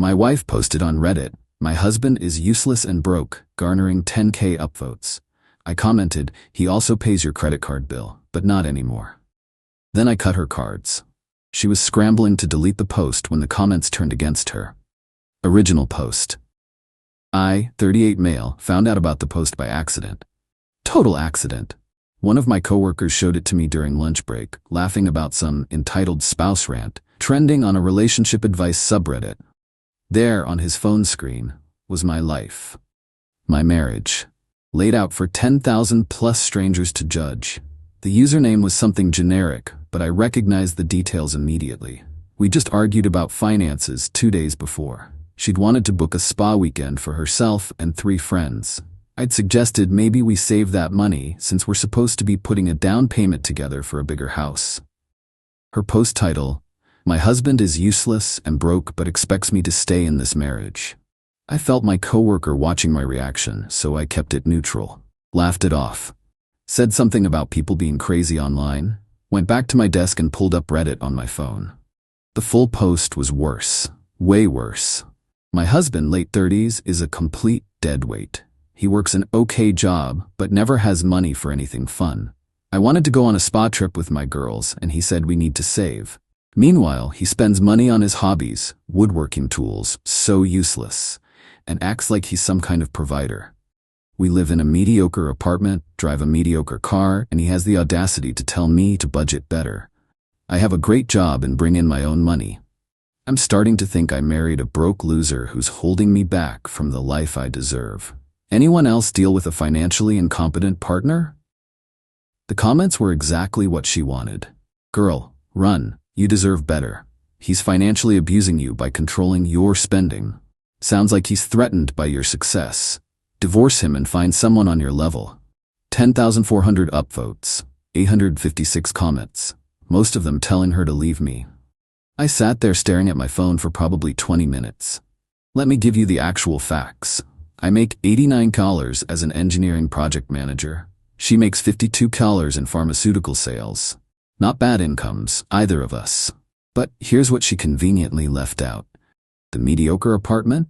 My wife posted on Reddit, "My husband is useless and broke, garnering 10K upvotes." I commented, "He also pays your credit card bill, but not anymore." Then I cut her cards. She was scrambling to delete the post when the comments turned against her. Original post. I, 38 male, found out about the post by accident. Total accident. One of my coworkers showed it to me during lunch break, laughing about some entitled spouse rant, trending on a relationship advice subreddit. There, on his phone screen, was my life. My marriage. Laid out for 10,000 plus strangers to judge. The username was something generic, but I recognized the details immediately. We just argued about finances 2 days before. She'd wanted to book a spa weekend for herself and 3 friends. I'd suggested maybe we save that money since we're supposed to be putting a down payment together for a bigger house. Her post title, "My husband is useless and broke but expects me to stay in this marriage." I felt my coworker watching my reaction, so I kept it neutral. Laughed it off. Said something about people being crazy online. Went back to my desk and pulled up Reddit on my phone. The full post was worse. Way worse. "My husband, late 30s, is a complete deadweight. He works an okay job, but never has money for anything fun. I wanted to go on a spa trip with my girls, and he said we need to save. Meanwhile, he spends money on his hobbies, woodworking tools, so useless, and acts like he's some kind of provider. We live in a mediocre apartment, drive a mediocre car, and he has the audacity to tell me to budget better. I have a great job and bring in my own money. I'm starting to think I married a broke loser who's holding me back from the life I deserve. Anyone else deal with a financially incompetent partner?" The comments were exactly what she wanted. "Girl, run. You deserve better. He's financially abusing you by controlling your spending. Sounds like he's threatened by your success. Divorce him and find someone on your level." 10,400 upvotes, 856 comments, most of them telling her to leave me. I sat there staring at my phone for probably 20 minutes. Let me give you the actual facts. I make $89 as an engineering project manager. She makes $52 in pharmaceutical sales. Not bad incomes, either of us. But here's what she conveniently left out. The mediocre apartment?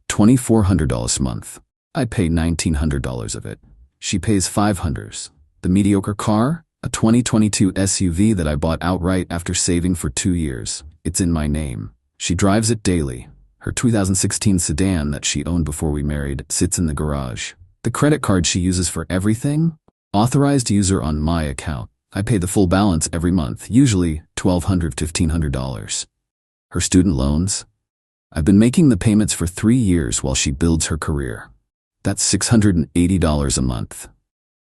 $2,400 a month. I pay $1,900 of it. She pays $500. The mediocre car? A 2022 SUV that I bought outright after saving for 2 years. It's in my name. She drives it daily. Her 2016 sedan that she owned before we married sits in the garage. The credit card she uses for everything? Authorized user on my account. I pay the full balance every month, usually $1,200, $1,500. Her student loans? I've been making the payments for 3 years while she builds her career. That's $680 a month.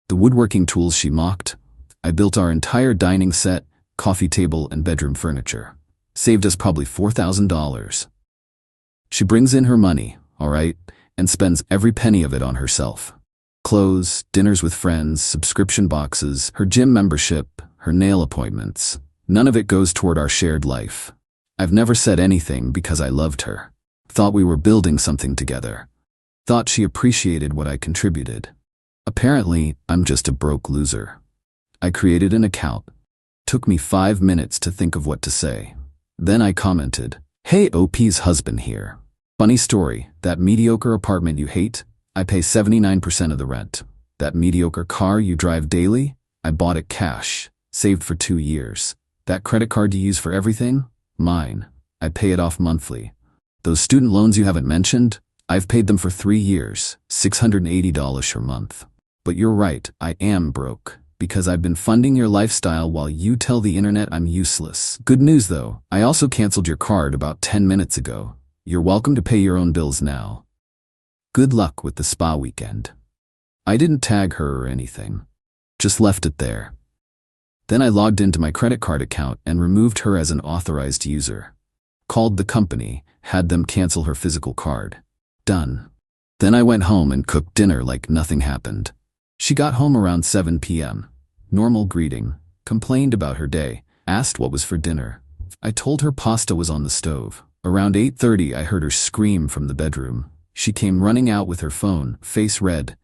The woodworking tools she mocked? I built our entire dining set, coffee table, and bedroom furniture. Saved us probably $4,000. She brings in her money, all right, and spends every penny of it on herself. Clothes, dinners with friends, subscription boxes, her gym membership, her nail appointments. None of it goes toward our shared life. I've never said anything because I loved her. Thought we were building something together. Thought she appreciated what I contributed. Apparently, I'm just a broke loser. I created an account. Took me 5 minutes to think of what to say. Then I commented, "Hey, OP's husband here. Funny story, that mediocre apartment you hate? I pay 79% of the rent. That mediocre car you drive daily? I bought it cash, saved for 2 years. That credit card you use for everything? Mine. I pay it off monthly. Those student loans you haven't mentioned? I've paid them for 3 years, $680 per month. But you're right, I am broke, because I've been funding your lifestyle while you tell the internet I'm useless. Good news though, I also canceled your card about 10 minutes ago. You're welcome to pay your own bills now. Good luck with the spa weekend." I didn't tag her or anything. Just left it there. Then I logged into my credit card account and removed her as an authorized user. Called the company, had them cancel her physical card. Done. Then I went home and cooked dinner like nothing happened. She got home around 7 p.m. Normal greeting. Complained about her day. Asked what was for dinner. I told her pasta was on the stove. Around 8:30 I heard her scream from the bedroom. She came running out with her phone, face red.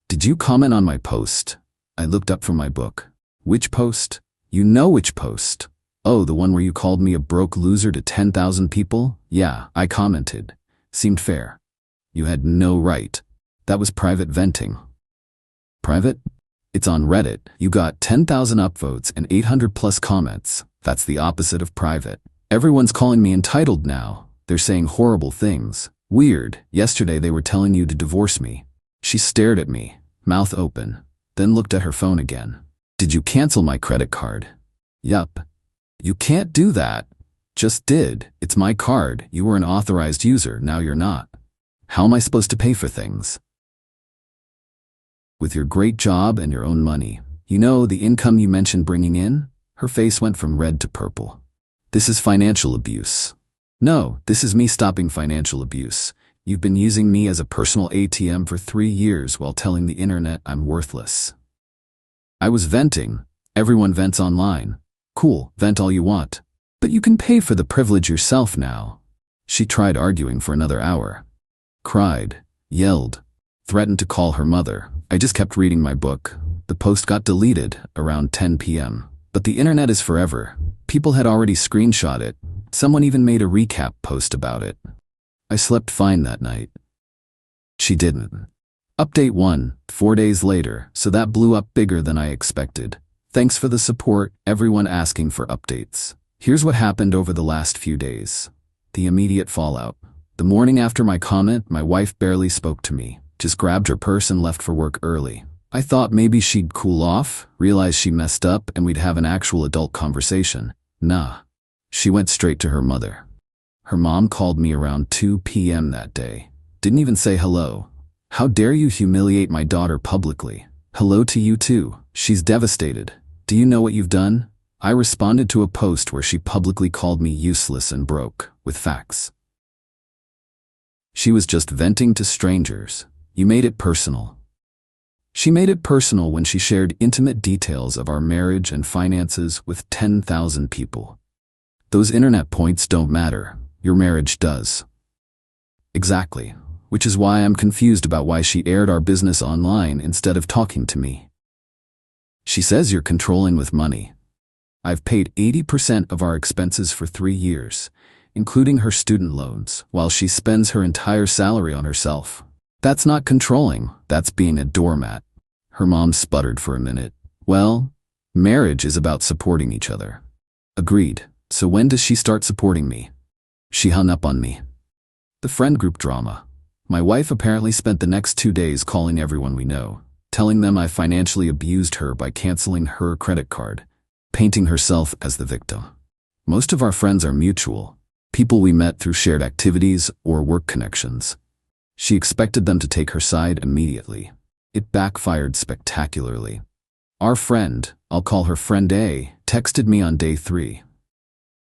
"Did you comment on my post?" I looked up from my book. "Which post?" "You know which post." "Oh, the one where you called me a broke loser to 10,000 people?" "Yeah," I commented. Seemed fair. You had no right. That was private venting. Private? It's on Reddit. You got 10,000 upvotes and 800 plus comments. That's the opposite of private. Everyone's calling me entitled now. They're saying horrible things. Weird. Yesterday they were telling you to divorce me. She stared at me, mouth open, then looked at her phone again. Did you cancel my credit card? Yup. You can't do that. Just did. It's my card. You were an authorized user. Now you're not. How am I supposed to pay for things? With your great job and your own money. You know, the income you mentioned bringing in? Her face went from red to purple. This is financial abuse. No, this is me stopping financial abuse. You've been using me as a personal ATM for 3 years while telling the internet I'm worthless. I was venting. Everyone vents online. Cool, vent all you want. But you can pay for the privilege yourself now. She tried arguing for another hour. Cried, yelled, threatened to call her mother. I just kept reading my book. The post got deleted around 10 p.m. But the internet is forever. People had already screenshot it. Someone even made a recap post about it. I slept fine that night. She didn't. Update 1, 4 days later, so that blew up bigger than I expected. Thanks for the support, everyone asking for updates. Here's what happened over the last few days. The immediate fallout. The morning after my comment, my wife barely spoke to me. Just grabbed her purse and left for work early. I thought maybe she'd cool off, realize she messed up, and we'd have an actual adult conversation. Nah. She went straight to her mother. Her mom called me around 2 p.m. that day. Didn't even say hello. How dare you humiliate my daughter publicly? Hello to you too. She's devastated. Do you know what you've done? I responded to a post where she publicly called me useless and broke, with facts. She was just venting to strangers. You made it personal. She made it personal when she shared intimate details of our marriage and finances with 10,000 people. Those internet points don't matter. Your marriage does. Exactly. Which is why I'm confused about why she aired our business online instead of talking to me. She says you're controlling with money. I've paid 80% of our expenses for 3 years, including her student loans, while she spends her entire salary on herself. That's not controlling, that's being a doormat. Her mom sputtered for a minute. Well, marriage is about supporting each other. Agreed. So when does she start supporting me? She hung up on me. The friend group drama. My wife apparently spent the next 2 days calling everyone we know, telling them I financially abused her by canceling her credit card, painting herself as the victim. Most of our friends are mutual, people we met through shared activities or work connections. She expected them to take her side immediately. It backfired spectacularly. Our friend, I'll call her friend A, texted me on day 3.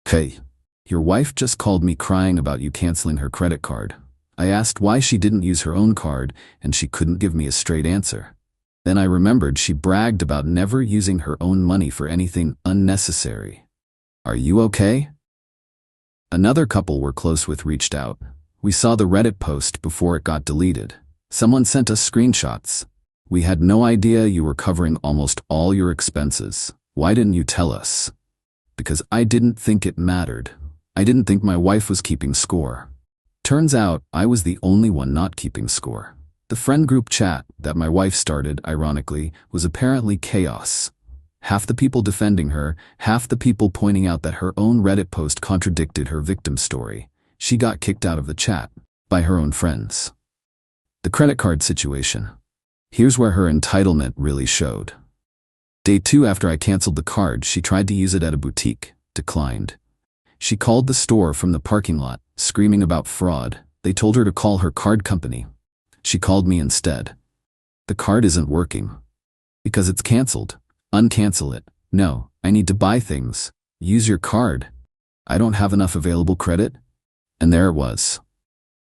"Hey, your wife just called me crying about you canceling her credit card." I asked why she didn't use her own card, and she couldn't give me a straight answer. Then I remembered she bragged about never using her own money for anything unnecessary. Are you okay? Another couple we're close with reached out. We saw the Reddit post before it got deleted. Someone sent us screenshots. We had no idea you were covering almost all your expenses. Why didn't you tell us? Because I didn't think it mattered. I didn't think my wife was keeping score. Turns out I was the only one not keeping score. The friend group chat that my wife started, ironically, was apparently chaos. Half the people defending her, half the people pointing out that her own Reddit post contradicted her victim story. She got kicked out of the chat by her own friends. The credit card situation. Here's where her entitlement really showed. Day 2 after I canceled the card, she tried to use it at a boutique, declined. She called the store from the parking lot, screaming about fraud. They told her to call her card company. She called me instead. The card isn't working. Because it's canceled. Uncancel it. No, I need to buy things. Use your card. I don't have enough available credit. And there it was.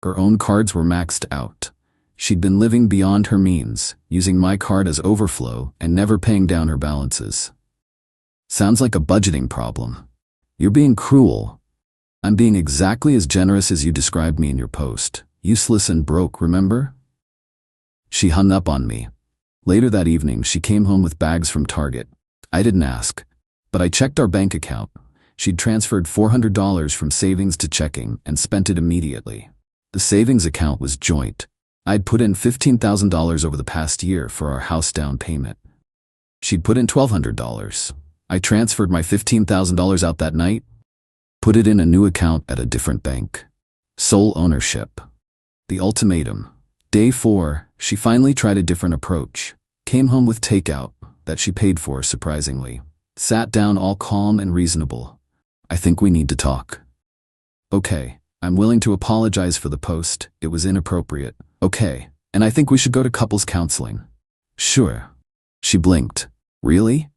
Her own cards were maxed out. She'd been living beyond her means, using my card as overflow and never paying down her balances. Sounds like a budgeting problem. You're being cruel. I'm being exactly as generous as you described me in your post. Useless and broke, remember? She hung up on me. Later that evening, she came home with bags from Target. I didn't ask, but I checked our bank account. She'd transferred $400 from savings to checking and spent it immediately. The savings account was joint. I'd put in $15,000 over the past year for our house down payment. She'd put in $1,200. I transferred my $15,000 out that night, put it in a new account at a different bank. Sole ownership. The ultimatum. Day 4, she finally tried a different approach. Came home with takeout, that she paid for surprisingly. Sat down all calm and reasonable. I think we need to talk. Okay, I'm willing to apologize for the post, it was inappropriate. Okay, and I think we should go to couples counseling. Sure. She blinked. Really?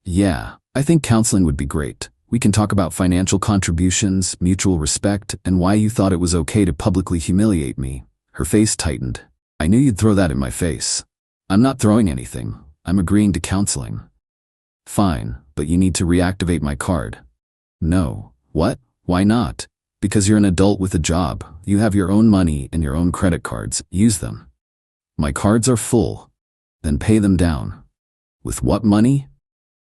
Yeah, I think counseling would be great. We can talk about financial contributions, mutual respect, and why you thought it was okay to publicly humiliate me. Her face tightened. I knew you'd throw that in my face. I'm not throwing anything. I'm agreeing to counseling. Fine, but you need to reactivate my card. No. What? Why not? Because you're an adult with a job. You have your own money and your own credit cards. Use them. My cards are full. Then pay them down. With what money?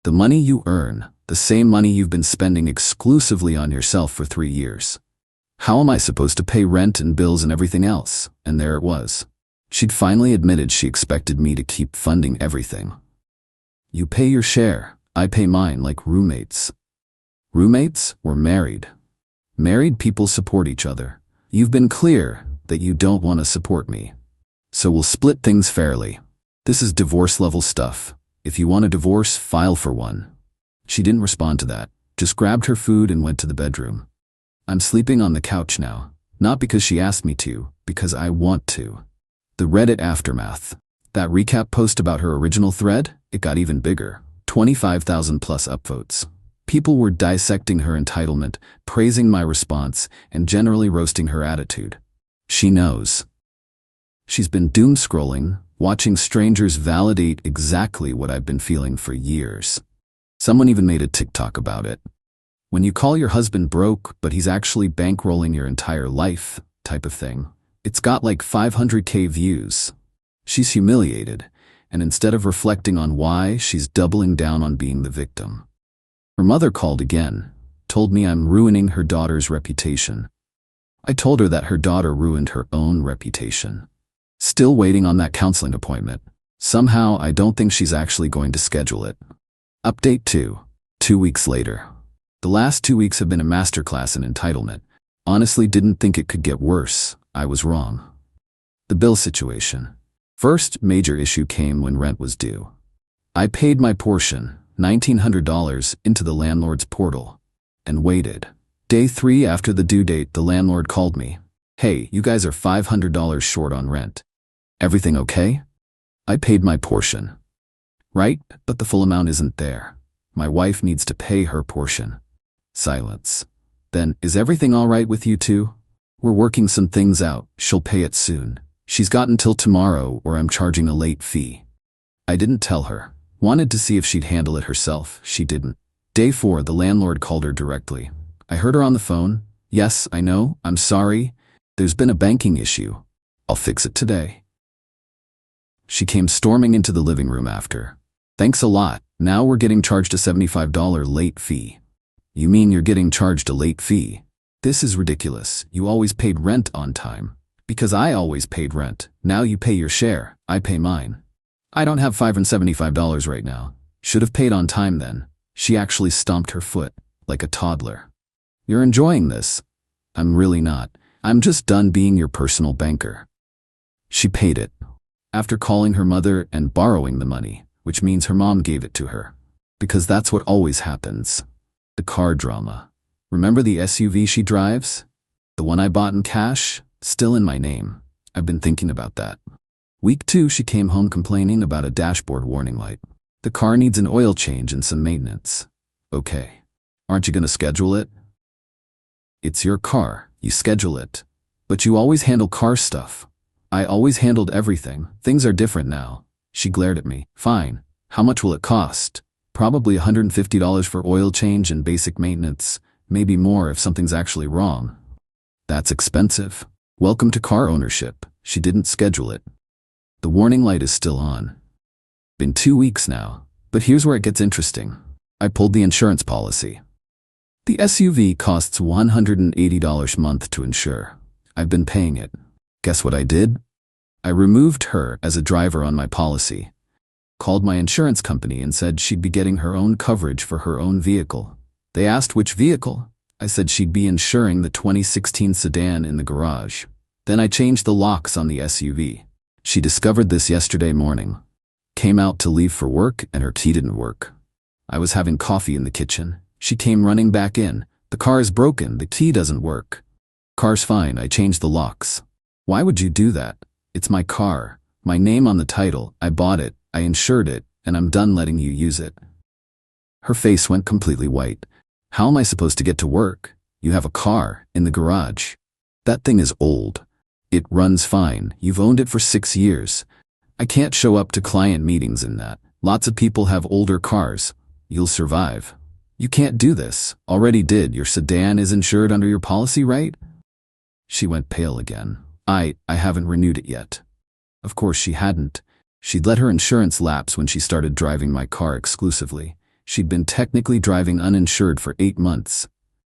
The money you earn, the same money you've been spending exclusively on yourself for 3 years. How am I supposed to pay rent and bills and everything else? And there it was. She'd finally admitted she expected me to keep funding everything. You pay your share, I pay mine like roommates. Roommates? We're married. Married people support each other. You've been clear that you don't want to support me. So we'll split things fairly. This is divorce-level stuff. If you want a divorce, file for one. She didn't respond to that, just grabbed her food and went to the bedroom. I'm sleeping on the couch now, not because she asked me to, because I want to. The Reddit aftermath. That recap post about her original thread, it got even bigger. 25,000 plus upvotes. People were dissecting her entitlement, praising my response, and generally roasting her attitude. She knows. She's been doom scrolling, watching strangers validate exactly what I've been feeling for years. Someone even made a TikTok about it. When you call your husband broke, but he's actually bankrolling your entire life, type of thing. It's got like 500K views. She's humiliated, and instead of reflecting on why, she's doubling down on being the victim. Her mother called again, told me I'm ruining her daughter's reputation. I told her that her daughter ruined her own reputation. Still waiting on that counseling appointment. Somehow, I don't think she's actually going to schedule it. Update 2. 2 weeks later. The last 2 weeks have been a masterclass in entitlement. Honestly, didn't think it could get worse. I was wrong. The bill situation. First major issue came when rent was due. I paid my portion, $1,900, into the landlord's portal, and waited. Day 3 after the due date, the landlord called me. Hey, you guys are $500 short on rent. Everything okay? I paid my portion. Right, but the full amount isn't there. My wife needs to pay her portion. Silence. Then, is everything all right with you two? We're working some things out. She'll pay it soon. She's got until tomorrow or I'm charging a late fee. I didn't tell her. Wanted to see if she'd handle it herself. She didn't. Day 4, the landlord called her directly. I heard her on the phone. Yes, I know. I'm sorry. There's been a banking issue. I'll fix it today. She came storming into the living room after. Thanks a lot. Now we're getting charged a $75 late fee. You mean you're getting charged a late fee? This is ridiculous. You always paid rent on time. Because I always paid rent. Now you pay your share. I pay mine. I don't have $575 right now. Should have paid on time then. She actually stomped her foot, like a toddler. You're enjoying this. I'm really not. I'm just done being your personal banker. She paid it. After calling her mother and borrowing the money, which means her mom gave it to her. Because that's what always happens. The car drama. Remember the SUV she drives? The one I bought in cash? Still in my name. I've been thinking about that. Week 2, she came home complaining about a dashboard warning light. The car needs an oil change and some maintenance. Okay. Aren't you going to schedule it? It's your car. You schedule it. But you always handle car stuff. I always handled everything. Things are different now. She glared at me. Fine. How much will it cost? Probably $150 for oil change and basic maintenance. Maybe more if something's actually wrong. That's expensive. Welcome to car ownership. She didn't schedule it. The warning light is still on. Been 2 weeks now. But here's where it gets interesting. I pulled the insurance policy. The SUV costs $180 a month to insure. I've been paying it. Guess what I did? I removed her as a driver on my policy. Called my insurance company and said she'd be getting her own coverage for her own vehicle. They asked which vehicle. I said she'd be insuring the 2016 sedan in the garage. Then I changed the locks on the SUV. She discovered this yesterday morning. Came out to leave for work and her key didn't work. I was having coffee in the kitchen. She came running back in. The car is broken, the key doesn't work. Car's fine, I changed the locks. Why would you do that? It's my car. My name on the title, I bought it, I insured it, and I'm done letting you use it. Her face went completely white. How am I supposed to get to work? You have a car in the garage. That thing is old. It runs fine. You've owned it for 6 years. I can't show up to client meetings in that. Lots of people have older cars. You'll survive. You can't do this. Already did. Your sedan is insured under your policy, right? She went pale again. I haven't renewed it yet. Of course she hadn't. She'd let her insurance lapse when she started driving my car exclusively. She'd been technically driving uninsured for 8 months.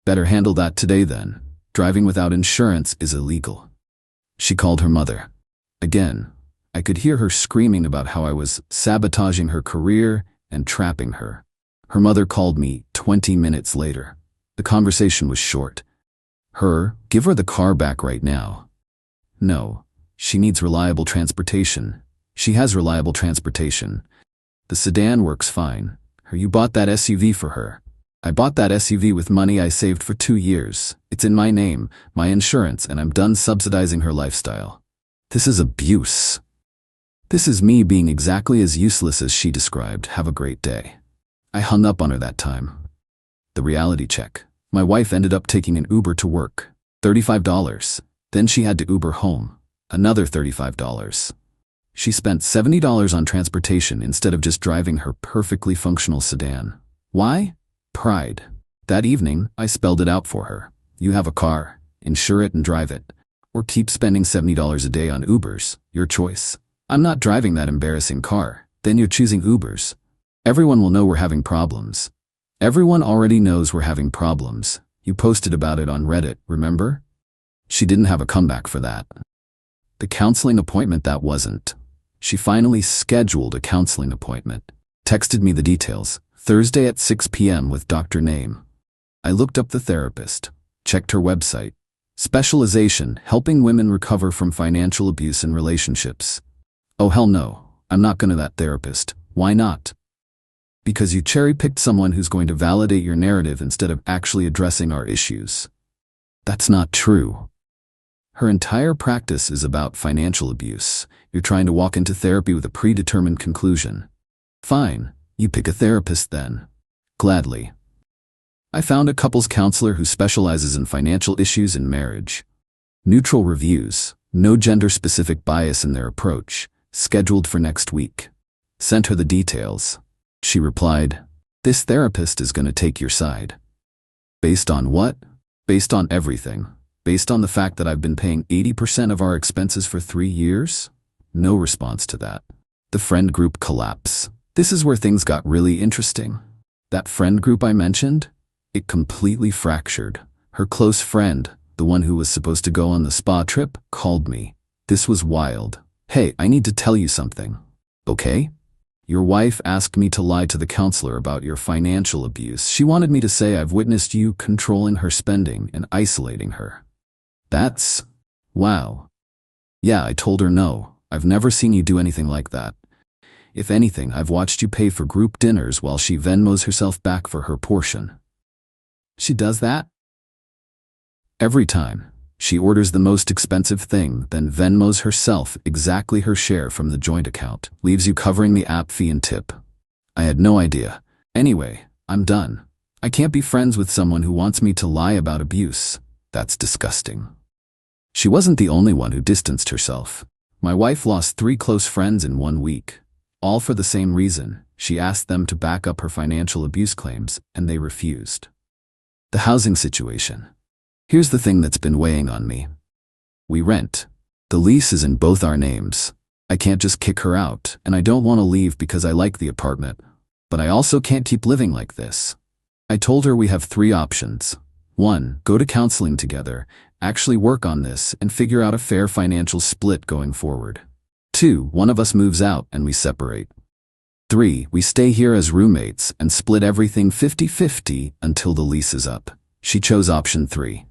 Better handle that today then. Driving without insurance is illegal. She called her mother. Again, I could hear her screaming about how I was sabotaging her career and trapping her. Her mother called me 20 minutes later. The conversation was short. Give her the car back right now. No, she needs reliable transportation. She has reliable transportation. The sedan works fine. You bought that SUV for her. I bought that SUV with money I saved for 2 years. It's in my name, my insurance, and I'm done subsidizing her lifestyle. This is abuse. This is me being exactly as useless as she described. Have a great day. I hung up on her that time. The reality check. My wife ended up taking an Uber to work. $35. Then she had to Uber home. Another $35. She spent $70 on transportation instead of just driving her perfectly functional sedan. Why? Pride. That evening, I spelled it out for her. You have a car. Insure it and drive it. Or keep spending $70 a day on Ubers. Your choice. I'm not driving that embarrassing car. Then you're choosing Ubers. Everyone will know we're having problems. Everyone already knows we're having problems. You posted about it on Reddit, remember? She didn't have a comeback for that. The counseling appointment that wasn't. She finally scheduled a counseling appointment. Texted me the details. Thursday at 6 p.m. with Dr. Name. I looked up the therapist. Checked her website. Specialization, helping women recover from financial abuse in relationships. Oh hell no, I'm not gonna that therapist. Why not? Because you cherry-picked someone who's going to validate your narrative instead of actually addressing our issues. That's not true. Her entire practice is about financial abuse. You're trying to walk into therapy with a predetermined conclusion. Fine, you pick a therapist then. Gladly. I found a couples counselor who specializes in financial issues in marriage. Neutral reviews, no gender-specific bias in their approach, scheduled for next week. Sent her the details. She replied, "This therapist is going to take your side." Based on what? Based on everything. Based on the fact that I've been paying 80% of our expenses for 3 years? No response to that. The friend group collapse. This is where things got really interesting. That friend group I mentioned? It completely fractured. Her close friend, the one who was supposed to go on the spa trip, called me. This was wild. "Hey, I need to tell you something." "Okay?" "Your wife asked me to lie to the counselor about your financial abuse. She wanted me to say I've witnessed you controlling her spending and isolating her." That's... wow. Yeah, I told her no. I've never seen you do anything like that. If anything, I've watched you pay for group dinners while she Venmos herself back for her portion. She does that? Every time. She orders the most expensive thing, then Venmos herself exactly her share from the joint account, leaves you covering the app fee and tip. I had no idea. Anyway, I'm done. I can't be friends with someone who wants me to lie about abuse. That's disgusting. She wasn't the only one who distanced herself. My wife lost 3 close friends in 1 week. All for the same reason. She asked them to back up her financial abuse claims, and they refused. The housing situation. Here's the thing that's been weighing on me. We rent. The lease is in both our names. I can't just kick her out, and I don't want to leave because I like the apartment. But I also can't keep living like this. I told her we have 3 options. 1. Go to counseling together, actually work on this, and figure out a fair financial split going forward. 2. One of us moves out and we separate. 3. We stay here as roommates and split everything 50-50 until the lease is up. She chose option 3.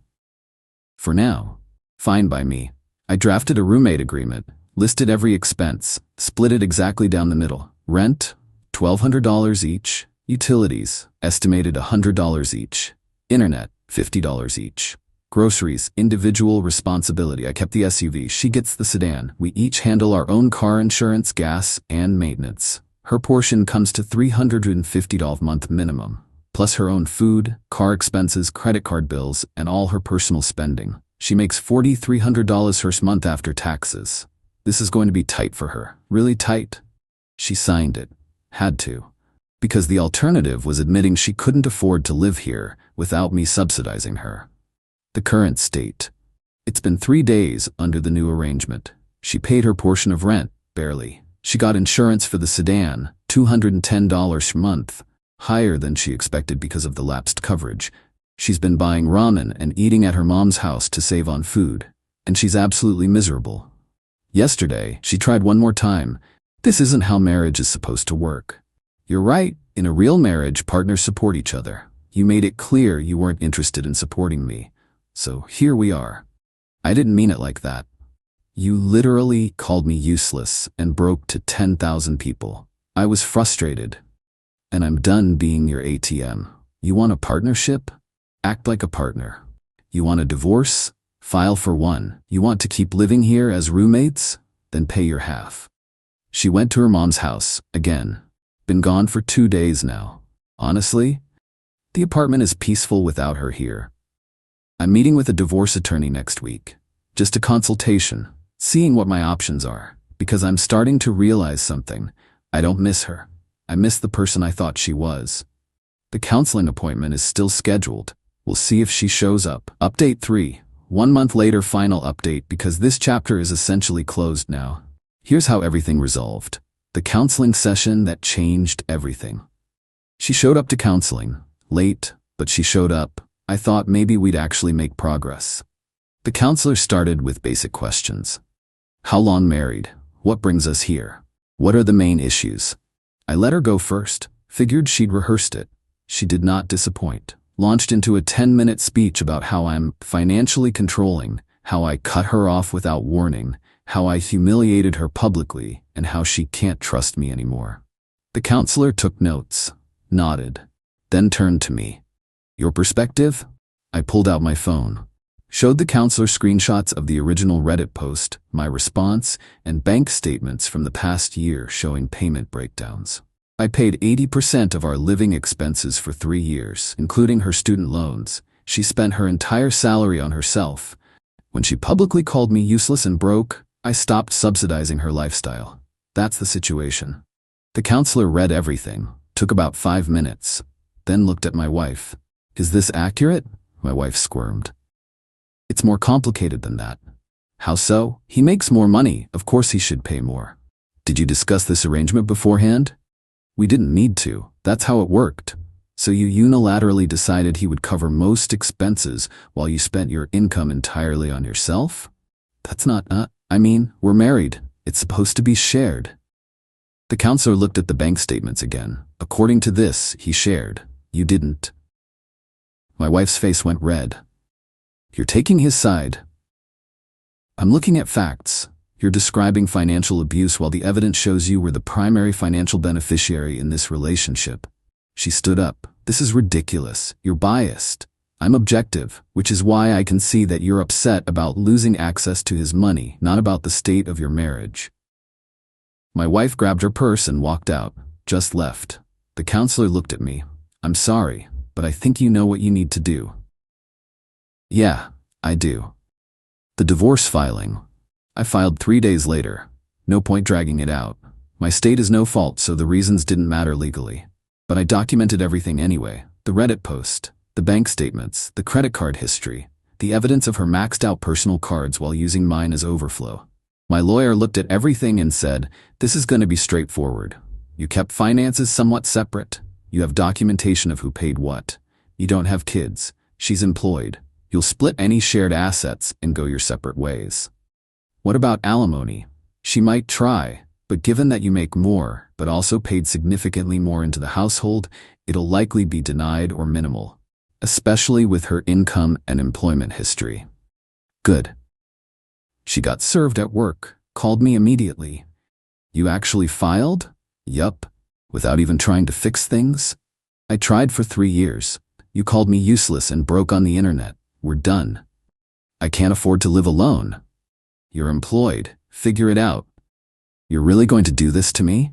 For now, fine by me. I drafted a roommate agreement, listed every expense, split it exactly down the middle. Rent, $1,200 each. Utilities, estimated $100 each. Internet, $50 each. Groceries, individual responsibility. I kept the SUV, she gets the sedan. We each handle our own car insurance, gas, and maintenance. Her portion comes to $350 a month minimum, plus her own food, car expenses, credit card bills, and all her personal spending. She makes $4,300 her month after taxes. This is going to be tight for her. Really tight. She signed it. Had to. Because the alternative was admitting she couldn't afford to live here without me subsidizing her. The current state. It's been 3 days under the new arrangement. She paid her portion of rent, barely. She got insurance for the sedan, $210 a month, higher than she expected because of the lapsed coverage. She's been buying ramen and eating at her mom's house to save on food, and she's absolutely miserable. Yesterday, she tried one more time. This isn't how marriage is supposed to work. You're right, in a real marriage, partners support each other. You made it clear you weren't interested in supporting me. So here we are. I didn't mean it like that. You literally called me useless and broke to 10,000 people. I was frustrated. And I'm done being your ATM. You want a partnership? Act like a partner. You want a divorce? File for one. You want to keep living here as roommates? Then pay your half. She went to her mom's house, again. Been gone for 2 days now. Honestly, the apartment is peaceful without her here. I'm meeting with a divorce attorney next week. Just a consultation, seeing what my options are, because I'm starting to realize something. I don't miss her. I miss the person I thought she was. The counseling appointment is still scheduled. We'll see if she shows up. Update 3. 1 month later, final update, because this chapter is essentially closed now. Here's how everything resolved. The counseling session that changed everything. She showed up to counseling. Late, but she showed up. I thought maybe we'd actually make progress. The counselor started with basic questions. How long married? What brings us here? What are the main issues? I let her go first. Figured she'd rehearsed it. She did not disappoint. Launched into a 10-minute speech about how I'm financially controlling, how I cut her off without warning, how I humiliated her publicly, and how she can't trust me anymore. The counselor took notes, nodded, then turned to me. Your perspective? I pulled out my phone. Showed the counselor screenshots of the original Reddit post, my response, and bank statements from the past year showing payment breakdowns. I paid 80% of our living expenses for 3 years, including her student loans. She spent her entire salary on herself. When she publicly called me useless and broke, I stopped subsidizing her lifestyle. That's the situation. The counselor read everything, took about 5 minutes, then looked at my wife. Is this accurate? My wife squirmed. It's more complicated than that. How so? He makes more money, of course he should pay more. Did you discuss this arrangement beforehand? We didn't need to, that's how it worked. So you unilaterally decided he would cover most expenses while you spent your income entirely on yourself? That's not, we're married. It's supposed to be shared. The counselor looked at the bank statements again. According to this, he shared. You didn't. My wife's face went red. You're taking his side. I'm looking at facts. You're describing financial abuse while the evidence shows you were the primary financial beneficiary in this relationship. She stood up. This is ridiculous. You're biased. I'm objective, which is why I can see that you're upset about losing access to his money, not about the state of your marriage. My wife grabbed her purse and walked out, just left. The counselor looked at me. I'm sorry, but I think you know what you need to do. Yeah, I do. The divorce filing. I filed 3 days later. No point dragging it out. My state is no fault, so the reasons didn't matter legally. But I documented everything anyway. The Reddit post, the bank statements, the credit card history, the evidence of her maxed out personal cards while using mine as overflow. My lawyer looked at everything and said, this is going to be straightforward. You kept finances somewhat separate. You have documentation of who paid what. You don't have kids. She's employed. You'll split any shared assets and go your separate ways. What about alimony? She might try, but given that you make more, but also paid significantly more into the household, it'll likely be denied or minimal, especially with her income and employment history. Good. She got served at work, called me immediately. You actually filed? Yup. Without even trying to fix things? I tried for 3 years. You called me useless and broke on the internet. We're done. I can't afford to live alone. You're employed. Figure it out. You're really going to do this to me?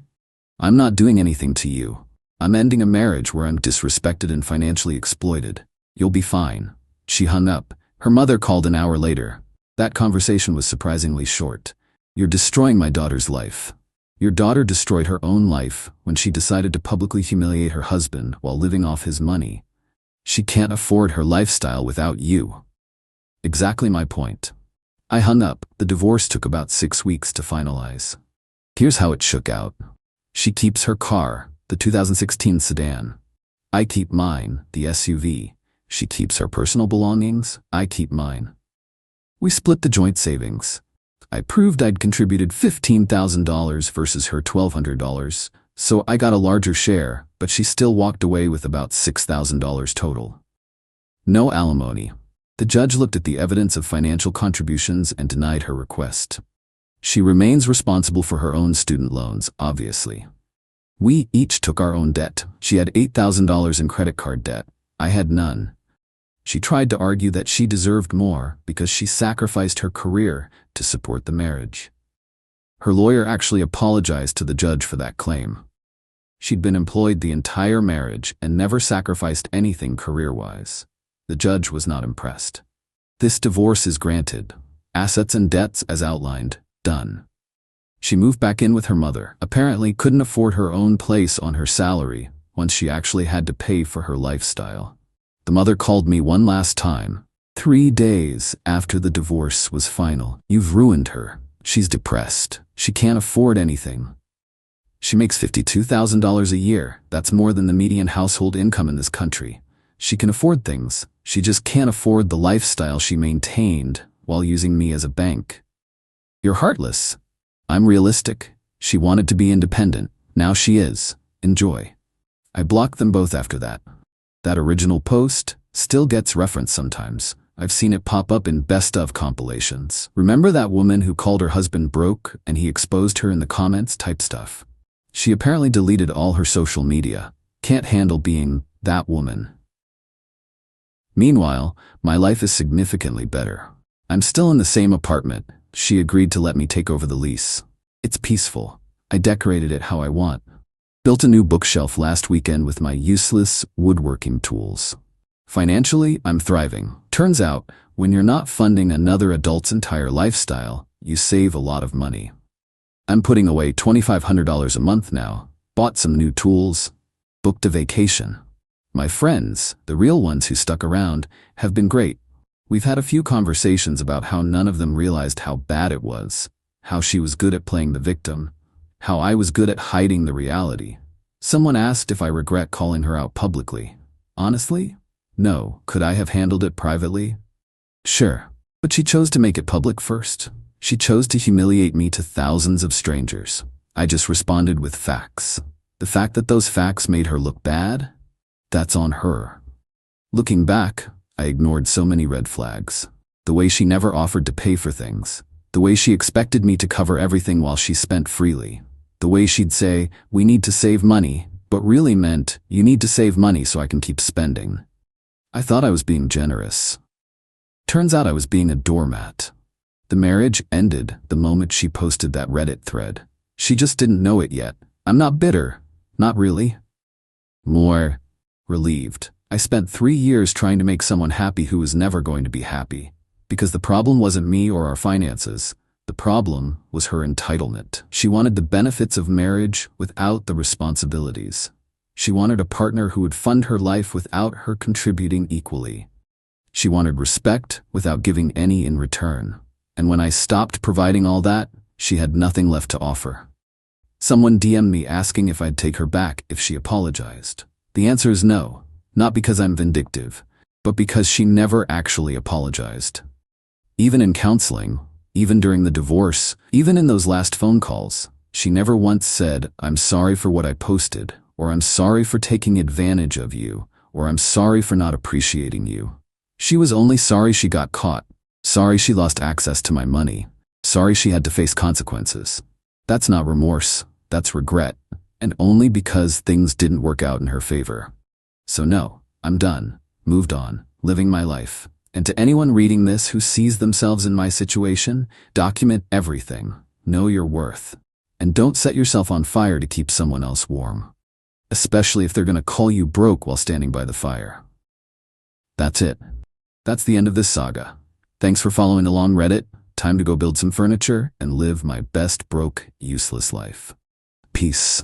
I'm not doing anything to you. I'm ending a marriage where I'm disrespected and financially exploited. You'll be fine. She hung up. Her mother called an hour later. That conversation was surprisingly short. You're destroying my daughter's life. Your daughter destroyed her own life when she decided to publicly humiliate her husband while living off his money. She can't afford her lifestyle without you. Exactly my point. I hung up. The divorce took about 6 weeks to finalize. Here's how it shook out. She keeps her car, the 2016 sedan. I keep mine, the SUV. She keeps her personal belongings. I keep mine. We split the joint savings. I proved I'd contributed $15,000 versus her $1,200, so I got a larger share, but she still walked away with about $6,000 total. No alimony. The judge looked at the evidence of financial contributions and denied her request. She remains responsible for her own student loans, obviously. We each took our own debt. She had $8,000 in credit card debt. I had none. She tried to argue that she deserved more because she sacrificed her career to support the marriage. Her lawyer actually apologized to the judge for that claim. She'd been employed the entire marriage and never sacrificed anything career-wise. The judge was not impressed. This divorce is granted. Assets and debts as outlined, done. She moved back in with her mother, apparently couldn't afford her own place on her salary once she actually had to pay for her lifestyle. The mother called me one last time, 3 days after the divorce was final. You've ruined her. She's depressed. She can't afford anything. She makes $52,000 a year. That's more than the median household income in this country. She can afford things. She just can't afford the lifestyle she maintained while using me as a bank. You're heartless. I'm realistic. She wanted to be independent. Now she is. Enjoy. I blocked them both after that. That original post still gets referenced sometimes. I've seen it pop up in best of compilations. Remember that woman who called her husband broke and he exposed her in the comments type stuff? She apparently deleted all her social media. Can't handle being that woman. Meanwhile, my life is significantly better. I'm still in the same apartment. She agreed to let me take over the lease. It's peaceful. I decorated it how I want. Built a new bookshelf last weekend with my useless woodworking tools. Financially, I'm thriving. Turns out, when you're not funding another adult's entire lifestyle, you save a lot of money. I'm putting away $2,500 a month now, bought some new tools, booked a vacation. My friends, the real ones who stuck around, have been great. We've had a few conversations about how none of them realized how bad it was, how she was good at playing the victim, how I was good at hiding the reality. Someone asked if I regret calling her out publicly. Honestly? No. Could I have handled it privately? Sure. But she chose to make it public first. She chose to humiliate me to thousands of strangers. I just responded with facts. The fact that those facts made her look bad? That's on her. Looking back, I ignored so many red flags. The way she never offered to pay for things. The way she expected me to cover everything while she spent freely. The way she'd say, "We need to save money," but really meant, "You need to save money so I can keep spending." I thought I was being generous. Turns out I was being a doormat. The marriage ended the moment she posted that Reddit thread. She just didn't know it yet. I'm not bitter. Not really. More relieved. I spent 3 years trying to make someone happy who was never going to be happy. Because the problem wasn't me or our finances. The problem was her entitlement. She wanted the benefits of marriage without the responsibilities. She wanted a partner who would fund her life without her contributing equally. She wanted respect without giving any in return. And when I stopped providing all that, she had nothing left to offer. Someone DM'd me asking if I'd take her back if she apologized. The answer is no. Not because I'm vindictive. but because she never actually apologized. Even in counseling, even during the divorce, even in those last phone calls, she never once said, "I'm sorry for what I posted," or "I'm sorry for taking advantage of you," or "I'm sorry for not appreciating you." She was only sorry she got caught, sorry she lost access to my money, sorry she had to face consequences. That's not remorse, that's regret, and only because things didn't work out in her favor. So no, I'm done, moved on, living my life. And to anyone reading this who sees themselves in my situation, document everything, know your worth, and don't set yourself on fire to keep someone else warm. Especially if they're gonna call you broke while standing by the fire. That's it. That's the end of this saga. Thanks for following along, Reddit. Time to go build some furniture and live my best broke, useless life. Peace.